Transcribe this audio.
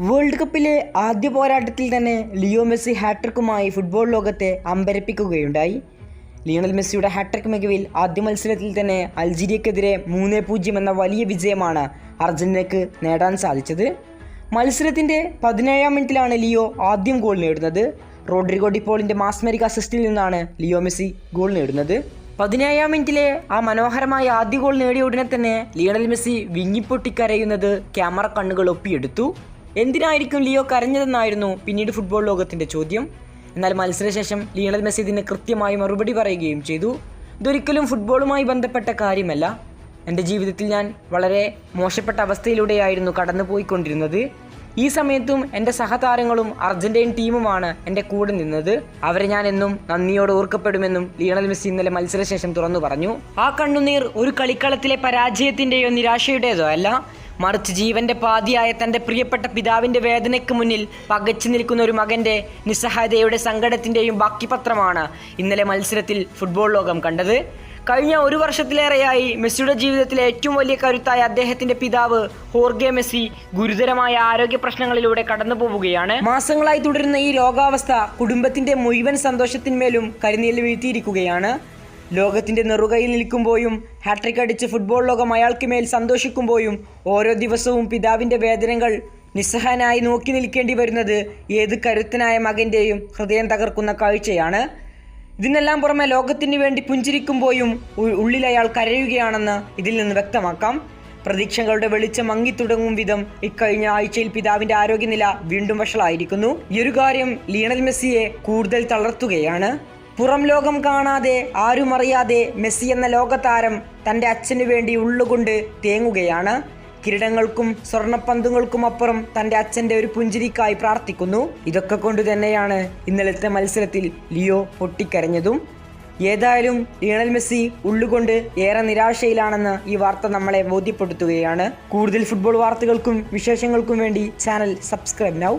World കപ്പിലെ ആദ്യ പോരാട്ടത്തിൽ തന്നെ ലിയോ മെസ്സി ഹാട്രിക്കുമായി ഫുട്ബോൾ ലോകത്തെ അമ്പരപ്പിക്കുകയുണ്ടായി. ലിയണൽ മെസ്സിയുടെ ഹാട്രിക് മികവിൽ ആദ്യ മത്സരത്തിൽ തന്നെ അൾജീരിയക്കെതിരെ 3-0 എന്ന വലിയ വിജയമാണ് അർജന്റീനയ്ക്ക് നേടാൻ സാധിച്ചത്. മത്സരത്തിൻ്റെ 17-ാം മിനിറ്റിലാണ് ലിയോ ആദ്യം ഗോൾ നേടുന്നത്. റോഡ്രിഗോ ഡിപ്പോളിൻ്റെ മാസ്മരിക് അസിസ്റ്റിൽ നിന്നാണ് ലിയോ മെസ്സി ഗോൾ നേടുന്നത്. 17-ാം മിനിറ്റിലെ ആ മനോഹരമായ ആദ്യ ഗോൾ നേടിയ ഉടനെ തന്നെ ലിയണൽ മെസ്സി വിങ്ങിപ്പൊട്ടിക്കരയുന്നത് ക്യാമറ കണ്ണുകൾ ഒപ്പിയെടുത്തു. എന്തിനായിരിക്കും ലിയോ കരഞ്ഞതെന്നായിരുന്നു പിന്നീട് ഫുട്ബോൾ ലോകത്തിൻ്റെ ചോദ്യം. എന്നാൽ മത്സരശേഷം ലിയണൽ മെസ്സി ഇതിന് കൃത്യമായി മറുപടി പറയുകയും ചെയ്തു. ഇതൊരിക്കലും ഫുട്ബോളുമായി ബന്ധപ്പെട്ട കാര്യമല്ല. എൻ്റെ ജീവിതത്തിൽ ഞാൻ വളരെ മോശപ്പെട്ട അവസ്ഥയിലൂടെയായിരുന്നു കടന്നു പോയിക്കൊണ്ടിരുന്നത്. ഈ സമയത്തും എൻ്റെ സഹതാരങ്ങളും അർജന്റീൻ ടീമുമാണ് എൻ്റെ കൂടെ നിന്നത്. അവരെ ഞാൻ എന്നും നന്ദിയോടെ ഓർക്കപ്പെടുമെന്നും ലിയണൽ മെസ്സി ഇന്നലെ മത്സരശേഷം തുറന്നു പറഞ്ഞു. ആ കണ്ണുനീർ ഒരു കളിക്കളത്തിലെ പരാജയത്തിൻ്റെയോ നിരാശയുടേതോ അല്ല, മറിച്ച് ജീവൻ്റെ പാതിയായ തൻ്റെ പ്രിയപ്പെട്ട പിതാവിൻ്റെ വേദനയ്ക്ക് മുന്നിൽ പകച്ചു നിൽക്കുന്ന ഒരു മകൻ്റെ നിസ്സഹായതയുടെ സങ്കടത്തിൻ്റെയും ബാക്കിപത്രമാണ് ഇന്നലെ മത്സരത്തിൽ ഫുട്ബോൾ ലോകം കണ്ടത്. കഴിഞ്ഞ ഒരു വർഷത്തിലേറെയായി മെസ്സിയുടെ ജീവിതത്തിലെ ഏറ്റവും വലിയ കരുത്തായ അദ്ദേഹത്തിൻ്റെ പിതാവ് ഹോർഗെ മെസ്സി ഗുരുതരമായ ആരോഗ്യ പ്രശ്നങ്ങളിലൂടെ കടന്നു പോവുകയാണ്. മാസങ്ങളായി തുടരുന്ന ഈ രോഗാവസ്ഥ കുടുംബത്തിൻ്റെ മുഴുവൻ സന്തോഷത്തിന്മേലും കരിനീല് വീഴ്ത്തിയിരിക്കുകയാണ്. ലോകത്തിൻ്റെ നെറുകയിൽ നിൽക്കുമ്പോഴും ഹാട്രിക് അടിച്ച് ഫുട്ബോൾ ലോകം അയാൾക്ക് മേൽ സന്തോഷിക്കുമ്പോഴും ഓരോ ദിവസവും പിതാവിൻ്റെ വേദനകൾ നിസ്സഹായനായി നോക്കി നിൽക്കേണ്ടി വരുന്നത് ഏത് കരുത്തനായ മകൻ്റെയും ഹൃദയം തകർക്കുന്ന കാഴ്ചയാണ്. ഇതിനെല്ലാം പുറമെ ലോകത്തിന് വേണ്ടി പുഞ്ചിരിക്കുമ്പോഴും ഉള്ളിൽ അയാൾ കരയുകയാണെന്ന് ഇതിൽ നിന്ന് വ്യക്തമാക്കാം. പ്രതീക്ഷകളുടെ വെളിച്ചം മങ്ങിത്തുടങ്ങും വിധം ഇക്കഴിഞ്ഞ ആഴ്ചയിൽ പിതാവിൻ്റെ ആരോഗ്യനില വീണ്ടും വഷളായിരിക്കുന്നു. ഈ ഒരു കാര്യം ലിയണൽ മെസ്സിയെ കൂടുതൽ തളർത്തുകയാണ്. പുറം ലോകം കാണാതെ ആരും അറിയാതെ മെസ്സി എന്ന ലോകതാരം തൻ്റെ അച്ഛനു വേണ്ടി ഉള്ളുകൊണ്ട് തേങ്ങുകയാണ്. കിരീടങ്ങൾക്കും സ്വർണ്ണപ്പന്തുകൾക്കും അപ്പുറം തൻ്റെ അച്ഛൻ്റെ ഒരു പുഞ്ചിരിക്കായി പ്രാർത്ഥിക്കുന്നു. ഇതൊക്കെ കൊണ്ട് തന്നെയാണ് ഇന്നലത്തെ മത്സരത്തിൽ ലിയോ പൊട്ടിക്കരഞ്ഞതും. ഏതായാലും ലിയണൽ മെസ്സി ഉള്ളുകൊണ്ട് ഏറെ നിരാശയിലാണെന്ന് ഈ വാർത്ത നമ്മളെ ബോധ്യപ്പെടുത്തുകയാണ്. കൂടുതൽ ഫുട്ബോൾ വാർത്തകൾക്കും വിശേഷങ്ങൾക്കും വേണ്ടി ചാനൽ സബ്സ്ക്രൈബ് നൗ.